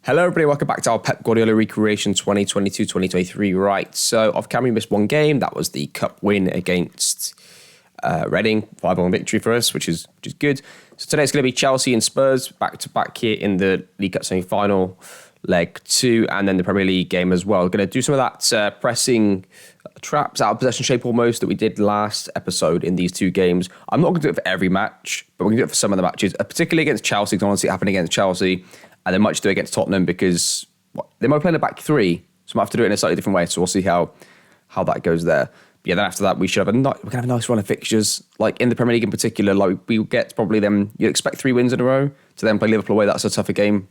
Hello everybody, welcome back to our Pep Guardiola Recreation 2022-2023. Right, so off camera we missed one game. That was the cup win against Reading. 5-1 victory for us, which is good. So today it's going to be Chelsea and Spurs back-to-back here in the League Cup semi-final, leg 2, and then the Premier League game as well. Going to do some of that pressing traps out of possession shape almost that we did last episode in these two games. I'm not going to do it for every match, but we're going to do it for some of the matches, particularly against Chelsea, because I want to see it happen against Chelsea. And then might just do it against Tottenham because they might play in a back three, so I might have to do it in a slightly different way. So we'll see how that goes there. But yeah, then after that we should have we're gonna have a nice run of fixtures. Like in the Premier League in particular, like we get probably them. You expect 3 wins in a row to then play Liverpool away. That's a tougher game.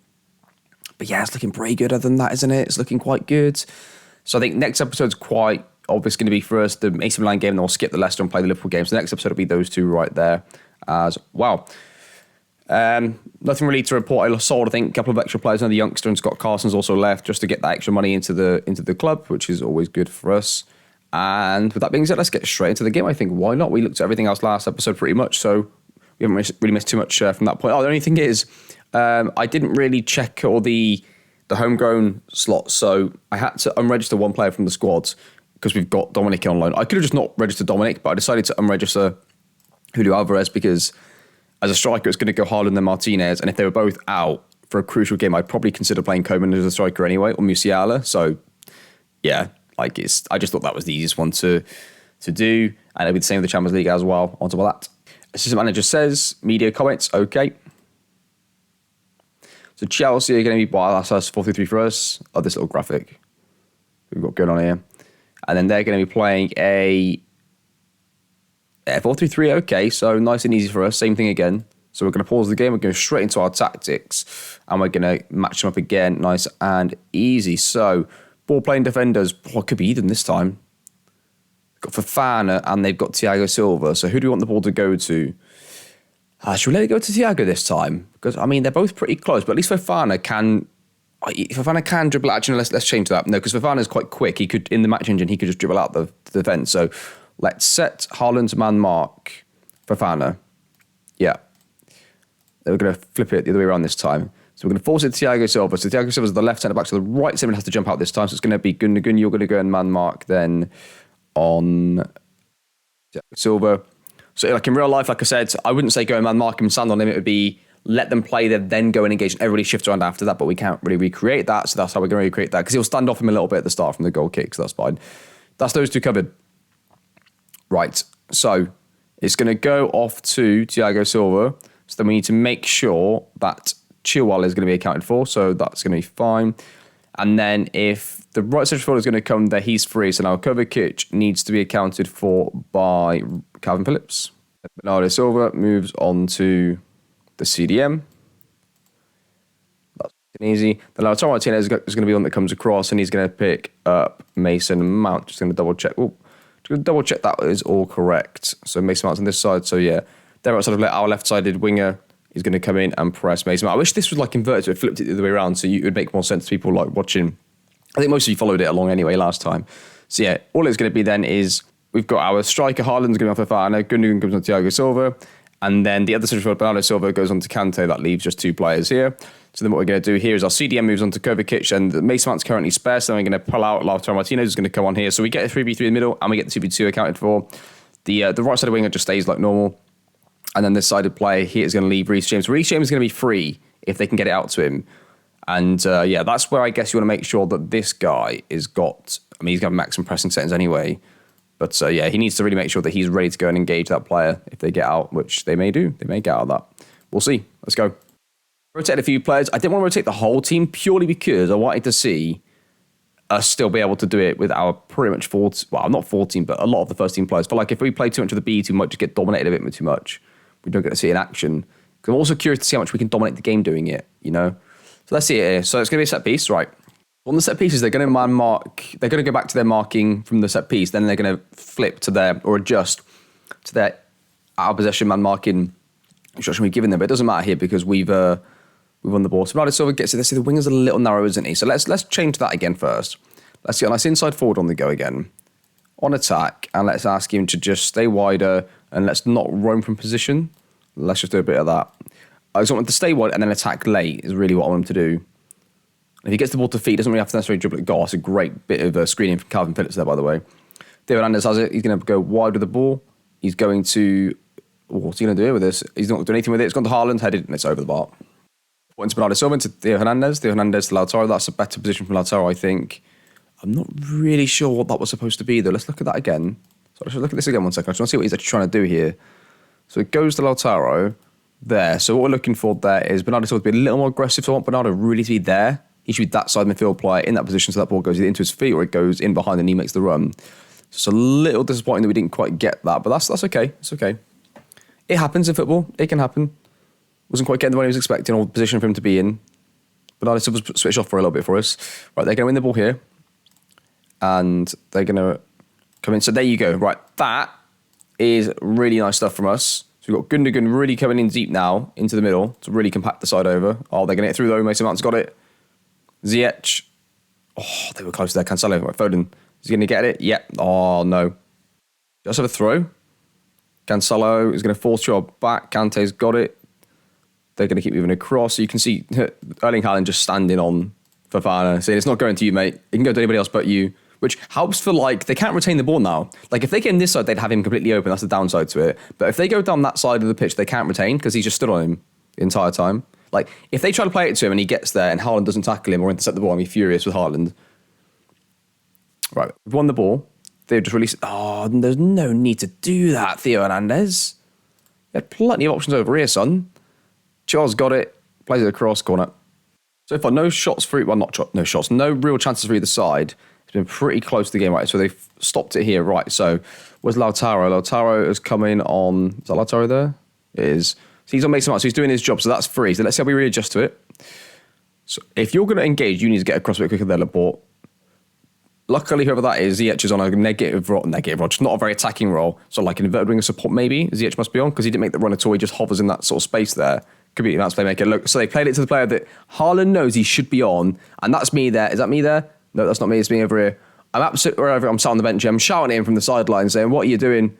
But yeah, it's looking pretty good other than that, isn't it? It's looking quite good. So I think next episode's quite obvious going to be for us the AC Milan game, and then we'll skip the Leicester and play the Liverpool game. So the next episode will be those two right there as well. Nothing really to report. I sold, I think, a couple of extra players. Another youngster and Scott Carson's also left just to get that extra money into the club, which is always good for us. And with that being said, let's get straight into the game. I think why not? We looked at everything else last episode pretty much, so we haven't really missed too much from that point. Oh, the only thing is, I didn't really check all the homegrown slots, so I had to unregister one player from the squad because we've got Dominic on loan. I could have just not registered Dominic, but I decided to unregister Julio Alvarez because as a striker, it's going to go Haaland and Martinez, and if they were both out for a crucial game, I'd probably consider playing Koeman as a striker anyway, or Musiala. So, yeah, I just thought that was the easiest one to do, and it'll be the same with the Champions League as well. On top of that, assistant manager says media comments okay. So Chelsea are going to be that's us 4-3-3 for us. Oh, this little graphic we've got going on here, and then they're going to be playing a 4-3-3, okay, so nice and easy for us. Same thing again. So we're going to pause the game. We're going straight into our tactics, and we're going to match them up again, nice and easy. So ball-playing defenders, what could be Eden this time? Got Fofana, and they've got Thiago Silva. So who do we want the ball to go to? Should we let it go to Thiago this time? Because, I mean, they're both pretty close, but at least Fofana can dribble. Actually, let's change that. No, because Fofana is quite quick. He could, in the match engine, he could just dribble out the defence. So let's set Haaland's man mark Fofana. Yeah. Then we're going to flip it the other way around this time. So we're going to force it to Thiago Silva. So Thiago Silva's the left centre back, so the right centre has to jump out this time. So it's going to be Gundogan. You're going to go and man mark then on Thiago Silva. So like in real life, like I said, I wouldn't say go and man mark him and stand on him. It would be let them play there, then go and engage, and everybody shift around after that. But we can't really recreate that. So that's how we're going to recreate that, because he'll stand off him a little bit at the start from the goal kick. So that's fine. That's those two covered. Right, so it's going to go off to Thiago Silva. So then we need to make sure that Chilwell is going to be accounted for. So that's going to be fine. And then if the right central forward is going to come there, he's free. So now Kovacic needs to be accounted for by Calvin Phillips. Bernardo Silva moves on to the CDM. That's easy. Then Lautaro Martinez is going to be one that comes across, and he's going to pick up Mason Mount. Just going to double check. Double check that is all correct. So Mason Mount's on this side. So yeah, they're outside of our left-sided winger is going to come in and press Mason Mount. I wish this was like inverted, so it flipped it the other way around, so it would make more sense to people like watching. I think most of you followed it along anyway last time. So yeah, all it's going to be then is we've got our striker Haaland's going to be on Fofana, Gundogan comes on Thiago Silva, and then the other central forward Bernardo Silva goes on to Kante. That leaves just 2 players here. So then what we're going to do here is our CDM moves on to Kovacic, and Mason Mount's currently spare, so then we're going to pull out Lautaro Martinez, who's going to come on here. So we get a 3v3 in the middle, and we get the 2v2 accounted for. The right side of winger just stays like normal. And then this sided player here is going to leave Reece James. Reece James is going to be free if they can get it out to him. And yeah, that's where I guess you want to make sure that this guy is got, I mean, he's got maximum pressing settings anyway. But yeah, he needs to really make sure that he's ready to go and engage that player if they get out, which they may do. They may get out of that. We'll see. Let's go. Rotate a few players. I didn't want to rotate the whole team purely because I wanted to see us still be able to do it with our pretty much 14, well, not 14, but a lot of the first team players. But like if we play too much of the B team, we might just get dominated a bit too much. We don't get to see it in action. Because I'm also curious to see how much we can dominate the game doing it, you know? So let's see it here. So it's going to be a set piece, right? On the set pieces, they're going to man mark, they're going to go back to their marking from the set piece, then they're going to flip to their, or adjust to their out of possession man marking instruction we've given them. But it doesn't matter here because we've won the ball. So Bernardo Silva gets it. Let's see, the winger's a little narrow, isn't he? So let's change that again first. Let's get a nice inside forward on the go again. On attack, and let's ask him to just stay wider and let's not roam from position. Let's just do a bit of that. I just want him to stay wide and then attack late is really what I want him to do. If he gets the ball to feet, he doesn't really have to necessarily dribble it goal. That's a great bit of screening from Calvin Phillips there, by the way. Theo Hernandez has it. He's going to go wide with the ball. He's going to... what's he going to do with this? He's not doing anything with it. It's gone to Haaland, headed, and it's over the bar. Into Bernardo Silva, to Theo Hernandez. Theo Hernandez to Lautaro. That's a better position from Lautaro, I think. I'm not really sure what that was supposed to be, though. Let's look at that again. So let's look at this again 1 second. I just want to see what he's actually trying to do here. So it goes to Lautaro there. So what we're looking for there is Bernardo Silva to be a little more aggressive. So I want Bernardo really to be there. He should be that side midfield player in that position so that ball goes either into his feet or it goes in behind and he makes the run. It's a little disappointing that we didn't quite get that, but that's okay. It's okay. It happens in football. It can happen. Wasn't quite getting the one he was expecting or the position for him to be in. Bernardo Silva's switched off for a little bit for us. Right, they're going to win the ball here. And they're going to come in. So there you go. Right, that is really nice stuff from us. So we've got Gundogan really coming in deep now into the middle to really compact the side over. Oh, they're going to get through though. Mason Mount's got it. Ziyech. Oh, they were close there. Cancelo. Right, Foden. Is he going to get it? Yep. Oh, no. Just have a throw. Cancelo is going to force job back. Kante's got it. They're going to keep moving across. So you can see Erling Haaland just standing on Fofana, saying it's not going to you, mate. It can go to anybody else but you. Which helps for, like, they can't retain the ball now. Like, if they get in this side, they'd have him completely open. That's the downside to it. But if they go down that side of the pitch, they can't retain because he just stood on him the entire time. Like, if they try to play it to him and he gets there and Haaland doesn't tackle him or intercept the ball, I'd be furious with Haaland. Right, we've won the ball. They've just released... Oh, there's no need to do that, Theo Hernandez. You had plenty of options over here, son. Charles got it. Plays it across, corner. So far, no shots for... Well, no shots. No real chances for either side. It's been pretty close to the game, right? So they've stopped it here, right? So where's Lautaro? Lautaro is coming on... Is that Lautaro there? It is. So he's on Mason Mount, so he's doing his job. So that's free. So let's see how we readjust to it. So if you're going to engage, you need to get across a bit quicker than Laporte. Luckily, whoever that is, Ziyech is on a negative role, just not a very attacking role. So like an inverted wing of support, maybe Ziyech must be on because he didn't make the run at all. He just hovers in that sort of space there. Could be that's playmaker. Look, so they played it to the player that Haaland knows he should be on, and that's me there. Is that me there? No, that's not me. It's me over here. I'm absolutely wherever. I'm sat on the bench. I'm shouting at him from the sideline, saying, "What are you doing?"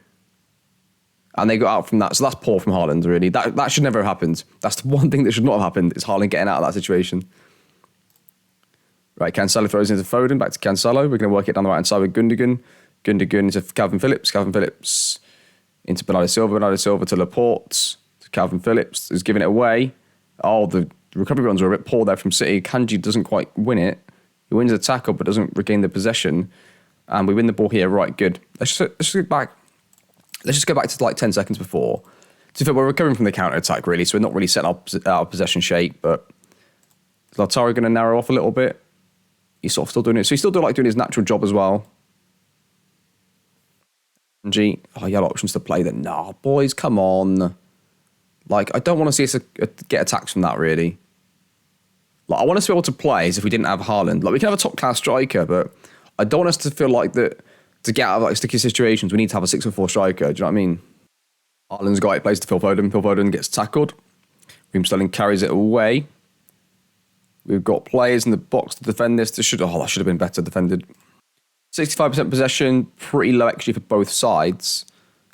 And they got out from that. So that's poor from Haaland. Really, that should never have happened. That's the one thing that should not have happened. Is Haaland getting out of that situation. Right, Cancelo throws into Foden, back to Cancelo. We're going to work it down the right-hand side with Gundogan. Gundogan into Calvin Phillips. Calvin Phillips into Bernardo Silva. Bernardo Silva to Laporte. To Calvin Phillips is giving it away. Oh, the recovery runs are a bit poor there from City. Kanji doesn't quite win it. He wins the tackle but doesn't regain the possession. And we win the ball here. Right, good. Let's just go back. Let's just go back to like 10 seconds before. So we're recovering from the counter-attack, really, so we're not really setting our possession shape, but is Lautaro going to narrow off a little bit? He's sort of still doing it. So he's still doing his natural job as well. G, he had options to play then. Nah, boys, come on. Like, I don't want to see us get attacks from that, really. Like, I want us to be able to play as if we didn't have Haaland. Like, we can have a top-class striker, but I don't want us to feel like that to get out of like sticky situations, we need to have a 6-4 striker. Do you know what I mean? Haaland's got it, plays to Phil Foden. Phil Foden gets tackled. Raheem Sterling carries it away. We've got players in the box to defend this. That should have been better defended. 65% possession, pretty low actually for both sides.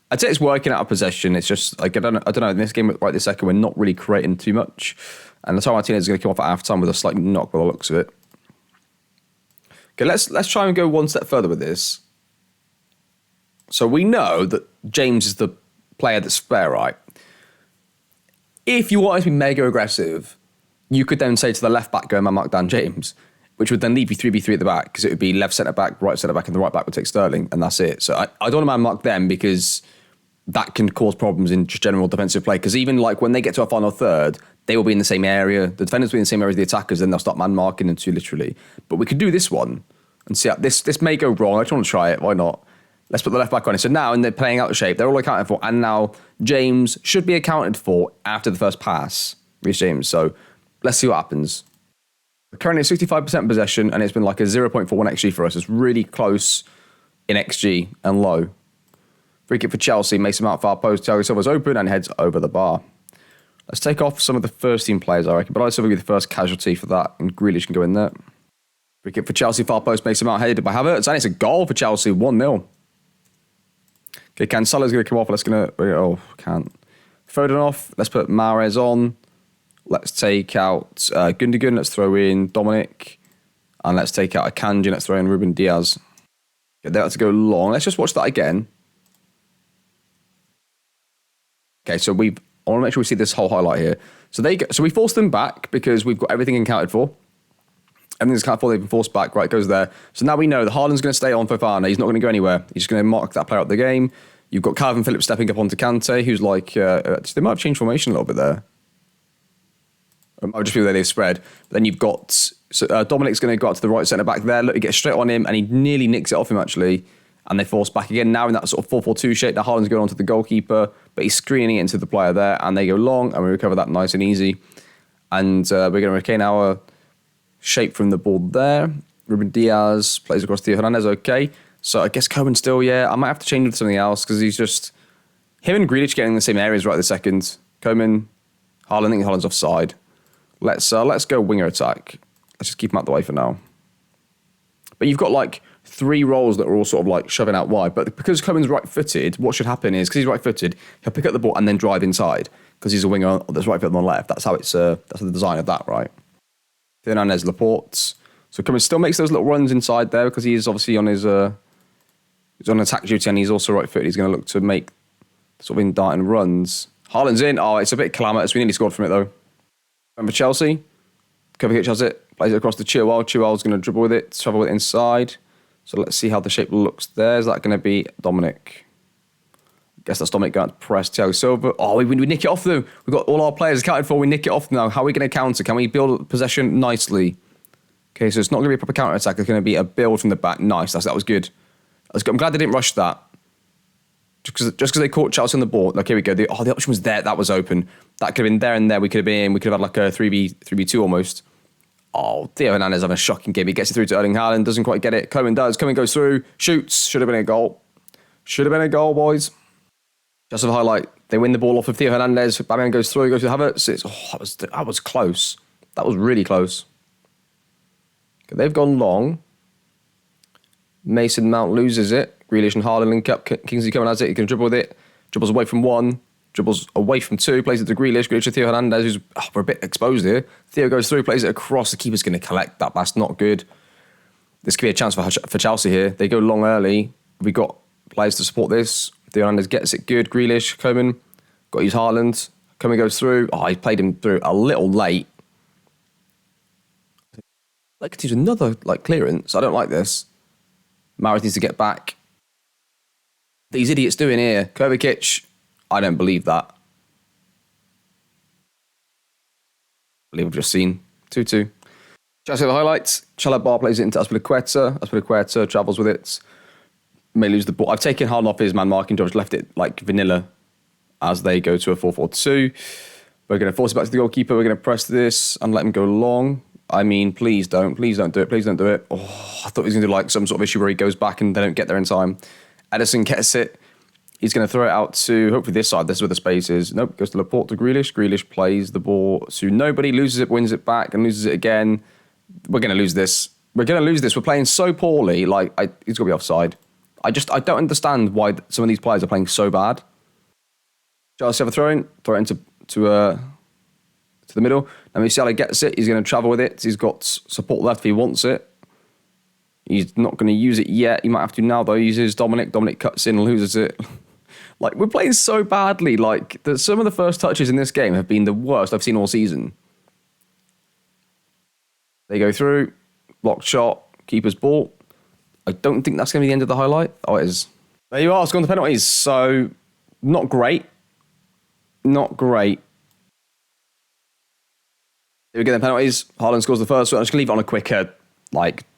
I'd say it's working out of possession. It's just like I don't know. In this game right this second, we're not really creating too much. And Lautaro Martinez is going to come off at half-time with a slight knock by the looks of it. Okay, let's try and go one step further with this. So we know that James is the player that's fair, right? If you want to be mega aggressive, you could then say to the left back, go and mark down James, which would then leave you 3v3 at the back because it would be left centre back, right centre back, and the right back would take Sterling, and that's it. So I don't want to man mark them because that can cause problems in just general defensive play. Because even like when they get to a final third, they will be in the same area. The defenders will be in the same area as the attackers, then they'll start man marking them too, literally. But we could do this one and see how this may go wrong. I just want to try it. Why not? Let's put the left back on it. So now, and they're playing out the shape, they're all accounted for. And now James should be accounted for after the first pass. Reece James. So let's see what happens. We're currently at 65% possession, and it's been like a 0.41 XG for us. It's really close in XG and low. Free kick for Chelsea. Mason Mount far post. Thiago Silva's open and heads over the bar. Let's take off some of the first team players, I reckon. But I Silva will be the first casualty for that, and Grealish can go in there. Free kick for Chelsea. Far post. Mason Mount headed by Havertz, and it's a goal for Chelsea. 1-0. Okay, Cancelo's going to come off. Can't. Foden off. Let's put Mahrez on. Let's take out Gundogan. Let's throw in Dominic. And let's take out a Kanji. Let's throw in Ruben Diaz. Get that to go long. Let's just watch that again. Okay, so I want to make sure we see this whole highlight here. So we forced them back because we've got everything accounted for. Everything's accounted for. They've been forced back. Right, it goes there. So now we know that Haaland's going to stay on Fofana. He's not going to go anywhere. He's just going to mark that player out of the game. You've got Calvin Phillips stepping up onto Kante, who's like... they might have changed formation a little bit there. It might just be the way they've spread. But then you've got... Dominic's going to go out to the right centre-back there. Look, he gets straight on him, and he nearly nicks it off him, actually. And they force back again. Now in that sort of 4-4-2 shape, now Haaland's going on to the goalkeeper, but he's screening it into the player there, and they go long, and we recover that nice and easy. And we're going to retain our shape from the ball there. Ruben Diaz plays across Theo Hernandez, okay. So I guess Coman still, I might have to change him to something else, because he's just... Him and Grealish getting in the same areas right this second. Coman, Haaland, I think Haaland's offside. Let's go winger attack. Let's just keep him out the way for now. But you've got like 3 roles that are all sort of like shoving out wide. But because Coman's right-footed, what should happen is, because he's right-footed, he'll pick up the ball and then drive inside. Because he's a winger that's right foot on the left. That's how that's the design of that, right? Fernandez, Laporte. So Coman still makes those little runs inside there because he is obviously on his he's on attack duty and he's also right-footed. He's going to look to make sort of in-darting runs. Haaland's in. Oh, it's a bit calamitous. We nearly scored from it though. Remember Chelsea? Kovacic has it. Plays it across to Chilwell. Chilwell's going to dribble with it, travel with it inside. So let's see how the shape looks there. Is that going to be Dominic? I guess that's Dominic going to press Thiago Silva. Oh, we nick it off them. We've got all our players accounted for. We nick it off now. How are we going to counter? Can we build possession nicely? Okay, so it's not going to be a proper counter-attack. It's going to be a build from the back. Nice. That was good. I'm glad they didn't rush that. Just because they caught Chelsea on the ball. Like, here we go. The option was there. That was open. That could have been there and there. We could have had like a 3v2 almost. Oh, Theo Hernandez having a shocking game. He gets it through to Erling Haaland. Doesn't quite get it. Coman does. Coman goes through. Shoots. Should have been a goal. Should have been a goal, boys. Just a highlight. They win the ball off of Theo Hernandez. Batman goes through. Goes to Havertz. That was close. That was really close. Okay, they've gone long. Mason Mount loses it. Grealish and Haaland link up. Kingsley Coman has it. He can dribble with it. Dribbles away from 1. Dribbles away from 2. Plays it to Grealish. Grealish to Theo Hernandez, who's... we're a bit exposed here. Theo goes through. Plays it across. The keeper's going to collect that. That's not good. This could be a chance for Chelsea here. They go long early. We got players to support this. Theo Hernandez gets it good. Grealish, Coman. Got to use Haaland. Coman goes through. Oh, he played him through a little late. Like, to use another clearance. I don't like this. Mahrez needs to get back. These idiots doing here. Kovacic, I don't believe that. I believe we've just seen 2-2. Chelsea have the highlights. Chalobah plays it into Azpilicueta. Azpilicueta travels with it. May lose the ball. I've taken Haaland off his man marking job. Left it like vanilla as they go to a 4-4-2. We're going to force it back to the goalkeeper. We're going to press this and let him go long. I mean, please don't do it. Please don't do it. Oh, I thought he was going to do like some sort of issue where he goes back and they don't get there in time. Edison gets it. He's going to throw it out to, hopefully this side. This is where the space is. Nope, goes to Laporte to Grealish. Grealish plays the ball to nobody, loses it, wins it back, and loses it again. We're going to lose this. We're playing so poorly. He's got to be offside. I don't understand why some of these players are playing so bad. Chelsea have a throw it into the middle. Now Musiala gets it. He's going to travel with it. He's got support left if he wants it. He's not going to use it yet. He might have to now, though. He uses Dominic. Dominic cuts in and loses it. We're playing so badly. Some of the first touches in this game have been the worst I've seen all season. They go through. Blocked shot. Keeper's ball. I don't think that's going to be the end of the highlight. Oh, it is. There you are. It's gone to penalties. So, not great. Not great. Here we get the penalties. Haaland scores the first one. I'm just going to leave it on a quicker,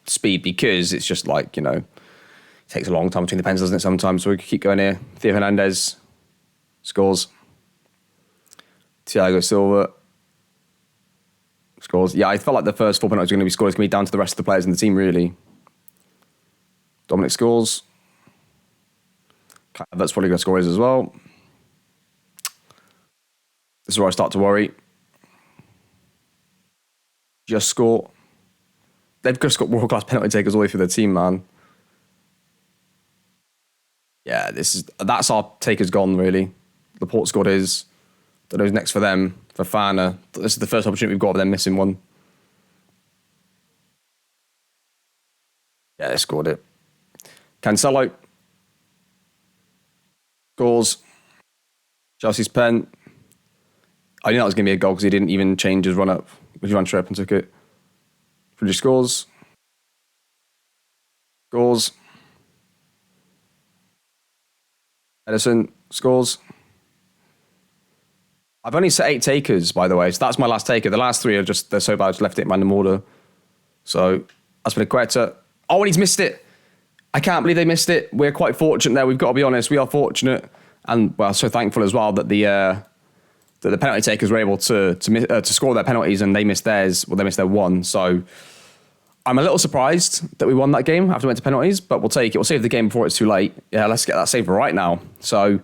speed because it's just it takes a long time between the pens, doesn't it, sometimes? So we can keep going here. Theo Hernandez scores. Thiago Silva scores. Yeah, I felt like the first 4 penalties were going to be scored. It's going to be down to the rest of the players in the team, really. Dominic scores. That's probably going to score his as well. This is where I start to worry. Just score. They've just got world-class penalty takers all the way through their team, man. Yeah, that's our takers gone, really. Laporte scored his. Don't know who's next for them. For Fana. This is the first opportunity we've got of them missing one. Yeah, they scored it. Cancelo scores. Chelsea's pen. I knew that was going to be a goal because he didn't even change his run up. He ran straight up and took it. Fridge scores. Scores. Edison scores. I've only set 8 takers, by the way, so that's my last taker. The last 3 are just, they're so bad, I just left it in random order. So, that's been a Quetta. Oh, and he's missed it. I can't believe they missed it. We're quite fortunate there. We've got to be honest. We are fortunate. And, well, so thankful as well that the penalty takers were able to score their penalties and they missed theirs. Well, they missed their one. So, I'm a little surprised that we won that game after we went to penalties, but we'll take it. We'll save the game before it's too late. Yeah, let's get that saved right now. So,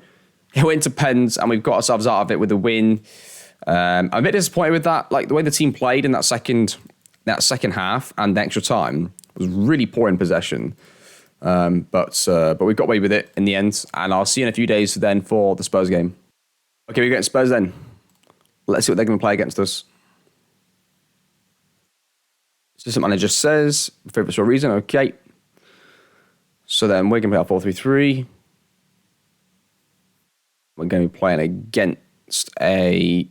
it went to pens and we've got ourselves out of it with a win. I'm a bit disappointed with that. Like, the way the team played in that second half and the extra time was really poor in possession. But we got away with it in the end. And I'll see you in a few days then for the Spurs game. Okay, we're getting Spurs then. Let's see what they're going to play against us. Assistant manager says, favourites for a reason. Okay. So then we're going to play our 4-3-3. We're going to be playing against a...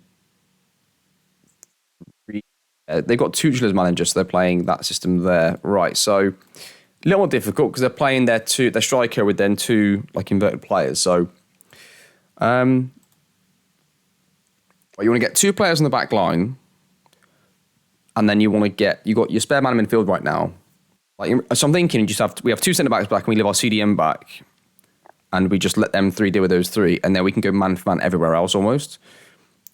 they've got Tuchel as manager, so they're playing that system there. Right, so... a little more difficult because they're playing their striker with then 2 like inverted players. So, you want to get 2 players on the back line, and then you got your spare man in midfield right now. Like, so I'm thinking we have 2 centre backs back, and we leave our CDM back, and we just let them 3 deal with those 3, and then we can go man for man everywhere else almost.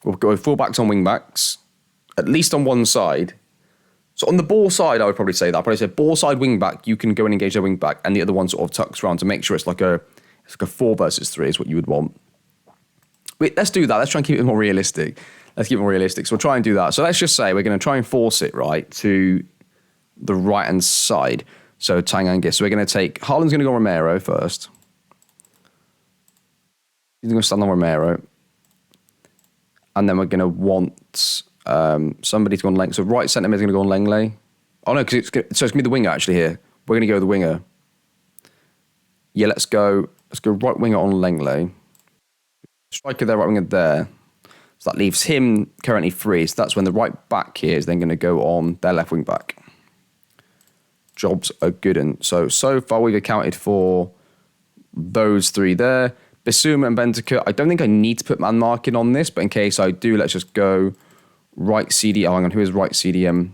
We'll go 4 backs on wing backs, at least on one side. So on the ball side, I would probably say that. I'd probably say ball side wing back, you can go and engage their wing back, and the other one sort of tucks around to make sure it's like a 4 versus 3 is what you would want. Wait, let's do that. Let's try and keep it more realistic. So we'll try and do that. So let's just say we're going to try and force it, right, to the right-hand side. So Tanganga. So we're going to take... Haaland's going to go Romero first. He's going to stand on Romero. And then we're going to want... somebody to go on Leng. So right centre mid is going to go on Lengley. Oh no, because it's going to be the winger actually here. We're going to go with the winger. Yeah, let's go right winger on Lengley. Striker there, right winger there. So that leaves him currently free. So that's when the right back here is then going to go on their left wing back. Jobs are good. And so far we've accounted for those 3 there. Bissouma and Bentancur. I don't think I need to put man marking on this, but in case I do, let's just go... right CDM. Oh, hang on, who is right CDM?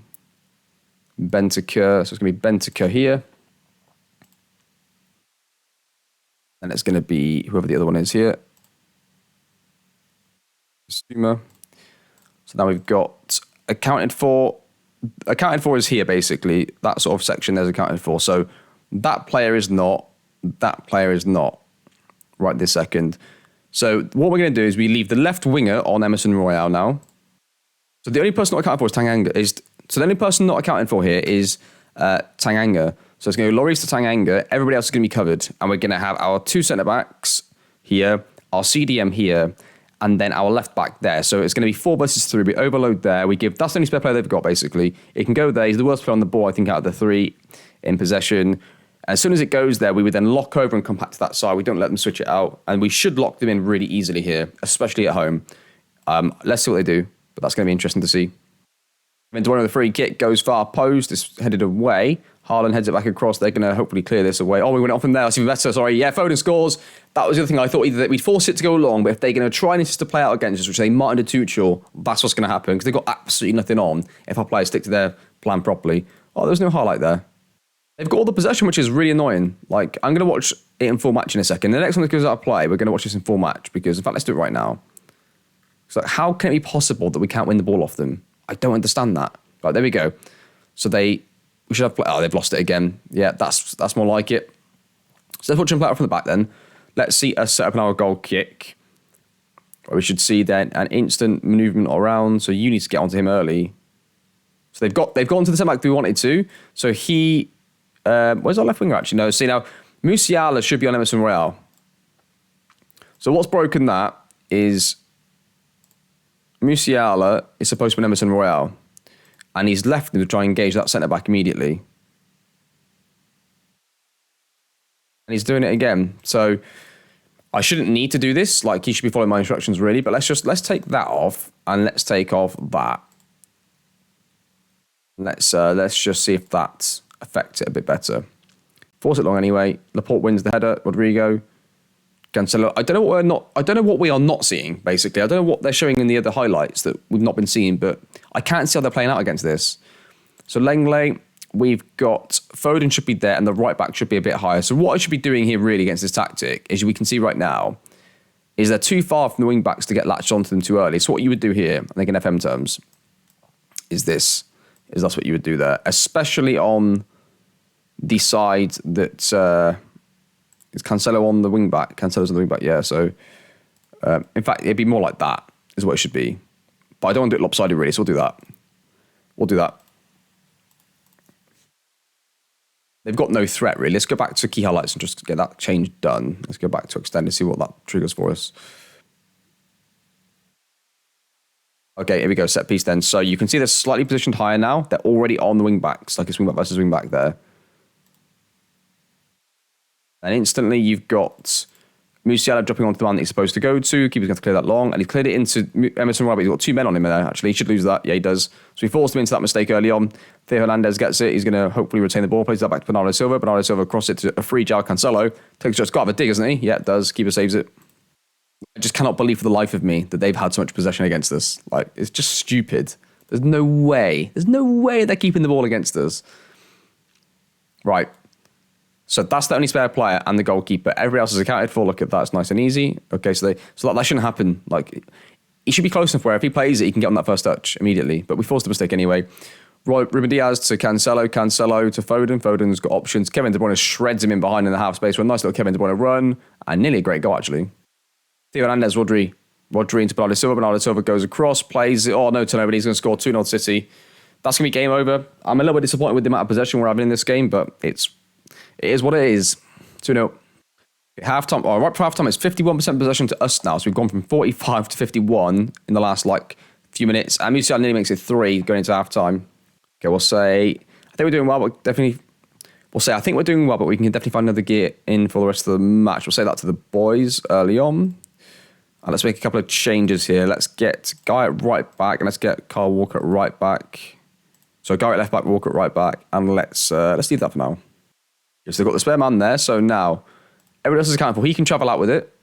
Bentancur. So it's going to be Bentancur here. And it's going to be whoever the other one is here. Zuma. So now we've got accounted for. Accounted for is here, basically. That sort of section there's accounted for. So that player is not. That player is not. Right this second. So what we're going to do is we leave the left winger on Emerson Royale now. So the only person not accounted for is Tanganga. So the only person not accounted for here is Tanganga. So it's going to go Lloris to Tanganga. Everybody else is going to be covered. And we're going to have our 2 centre-backs here, our CDM here, and then our left-back there. So it's going to be 4 versus 3. We overload there. That's the only spare player they've got, basically. It can go there. He's the worst player on the ball, I think, out of the 3 in possession. As soon as it goes there, we would then lock over and come back to that side. We don't let them switch it out. And we should lock them in really easily here, especially at home. Let's see what they do. But that's going to be interesting to see. Ventuano with the free kick goes far post. It's headed away. Haaland heads it back across. They're going to hopefully clear this away. Oh, we went off in there. That's even better. Sorry. Yeah, Foden scores. That was the other thing. I thought either that we'd force it to go long, but if they're going to try and insist to play out against us, which they might under Tuchel, that's what's going to happen because they've got absolutely nothing on if our players stick to their plan properly. Oh, there's no highlight there. They've got all the possession, which is really annoying. Like, I'm going to watch it in full match in a second. The next one that goes out of play, we're going to watch this in full match because, in fact, let's do it right now. So how can it be possible that we can't win the ball off them? I don't understand that. Right, there we go. So we should have... they've lost it again. Yeah, that's more like it. So let's watch them play out from the back then. Let's see us set up our goal kick. We should see then an instant movement around. So you need to get onto him early. So they've gone to the centre back we wanted to. So he... where's our left winger actually? No, see now, Musiala should be on Emerson Royale. So what's broken that is... Musiala is supposed to be Emerson Royale, and he's left him to try and engage that centre-back immediately. And he's doing it again. So I shouldn't need to do this. Like, he should be following my instructions, really. But let's take that off, and let's take off that. Let's just see if that affects it a bit better. Force it long anyway. Laporte wins the header. Rodrigo, Cancelo. I don't know what we are not seeing. Basically, I don't know what they're showing in the other highlights that we've not been seeing. But I can't see how they're playing out against this. So Lenglet, we've got Foden should be there, and the right back should be a bit higher. So what I should be doing here really against this tactic, as we can see right now, is they're too far from the wing backs to get latched onto them too early. So what you would do here, I think in FM terms, is that's what you would do there, especially on the side that is Cancelo on the wing back. Cancelo's on the wing back, yeah. So in fact, it'd be more like that is what it should be. But I don't want to do it lopsided really, so we'll do that. We'll do that. They've got no threat, really. Let's go back to key highlights and just get that change done. Let's go back to extend and see what that triggers for us. Okay, here we go. Set piece then. So you can see they're slightly positioned higher now. They're already on the wing backs, like it's wing back versus wing back there. And instantly you've got Musiala dropping onto the man that he's supposed to go to. Keeper's going to clear that long. And he's cleared it into Emerson Royal. He's got two men on him there, actually. He should lose that. Yeah, he does. So he forced him into that mistake early on. Theo Hernandez gets it. He's going to hopefully retain the ball. Plays that back to Bernardo Silva. Bernardo Silva crosses it to a free João Cancelo. Takes just got to have a dig, isn't he? Yeah, it does. Keeper saves it. I just cannot believe for the life of me that they've had so much possession against us. Like, it's just stupid. There's no way. There's no way they're keeping the ball against us. Right. So that's the only spare player and the goalkeeper. Everybody else is accounted for. Look at that. It's nice and easy. Okay, so that shouldn't happen. Like, he should be close enough where if he plays it, he can get on that first touch immediately. But we forced the mistake anyway. Ruben Diaz to Cancelo. Cancelo to Foden. Foden's got options. Kevin De Bruyne shreds him in behind in the half space with a nice little Kevin De Bruyne run. And nearly a great goal, actually. Theo Hernandez, Rodri into Bernardo Silva. Bernardo Silva goes across, plays it. Oh, no turnover. He's going to score 2-0 City. That's going to be game over. I'm a little bit disappointed with the amount of possession we're having in this game, but it is what it is. 2-0. Half-time, right for half-time, it's 51% possession to us now. So we've gone from 45 to 51 in the last, few minutes. And Musiala nearly makes it 3 going into half-time. Okay, we'll say, I think we're doing well, but definitely, I think we're doing well, but we can definitely find another gear in for the rest of the match. We'll say that to the boys early on. And let's make a couple of changes here. Let's get Guy at right back, and let's get Kyle Walker at right back. So Guy at left back, Walker at right back, and let's leave that for now. So they've got the spare man there, so now everybody else is accounted for. He can travel out with it.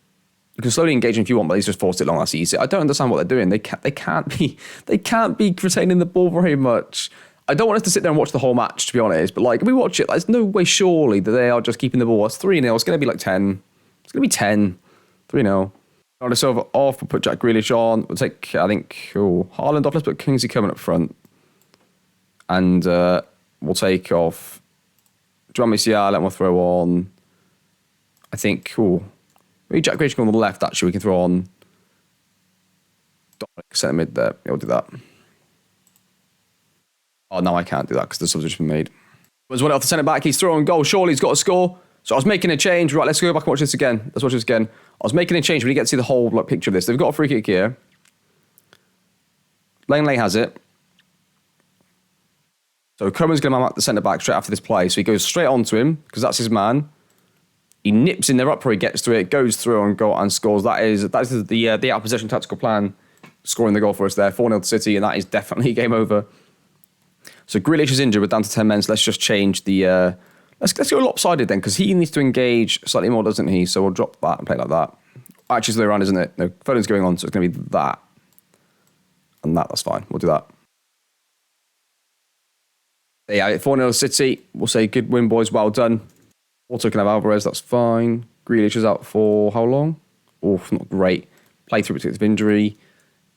You can slowly engage him if you want, but he's just forced it long. That's easy. I don't understand what they're doing. They can't be retaining the ball very much. I don't want us to sit there and watch the whole match, to be honest. But if we watch it, there's no way surely that they are just keeping the ball. It's 3-0. It's going to be 10. It's going to be 10. 3-0. Bernardo Silva off. We'll put Jack Grealish on. We'll take, I think, Haaland off. Let's put Kingsley Coman up front. And we'll take off João Musiala, and we'll throw on, I think, maybe Jack Grealish on the left, actually. We can throw on Dominic centre mid there. Yeah, we'll do that. Oh, no, I can't do that because the substitution been made. There's one off the centre back. He's throwing goal. Surely he's got to score. So I was making a change. Right, let's go back and watch this again. Let's watch this again. I was making a change when you get to see the whole picture of this. They've got a free kick here. Langley has it. So Coman's going to man the centre back straight after this play. So he goes straight onto him because that's his man. He nips in there up where he gets to it, goes through and goal and scores. That is the out of possession tactical plan, scoring the goal for us there. 4-0 to City, and that is definitely game over. So Grealish is injured. We're down to 10 men. So let's just change the. Let's go lopsided then, because he needs to engage slightly more, doesn't he? So we'll drop that and play like that. Actually, it's the way around, isn't it? No, Foden's going on, so it's going to be that. And that's fine. We'll do that. Yeah, 4-0 City. We'll say good win, boys. Well done. Also can have Alvarez. That's fine. Grealish is out for how long? Oh, not great. Play through because of injury.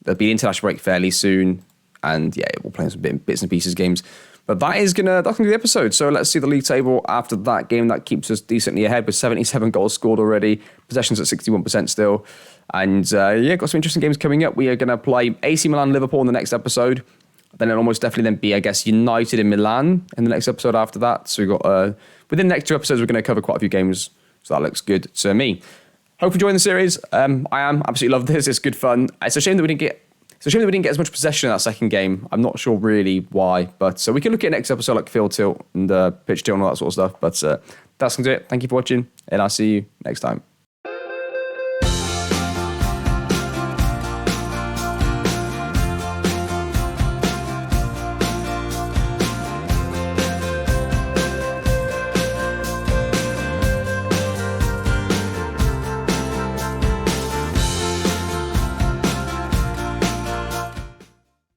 There'll be an international break fairly soon. And yeah, we'll play some bits and pieces games. But that's gonna be the episode. So let's see the league table after that game. That keeps us decently ahead with 77 goals scored already. Possessions at 61% still. And got some interesting games coming up. We are going to play AC Milan, Liverpool in the next episode. Then it'll almost definitely then be, I guess, United in Milan in the next episode after that. So we've got, within the next 2 episodes, we're going to cover quite a few games. So that looks good to me. Hope you're enjoying the series. I am. Absolutely love this. It's good fun. It's a shame that we didn't get... It's a shame that we didn't get as much possession in that second game. I'm not sure really why, but we can look at next episode like field tilt and pitch tilt and all that sort of stuff. But that's going to do it. Thank you for watching, and I'll see you next time.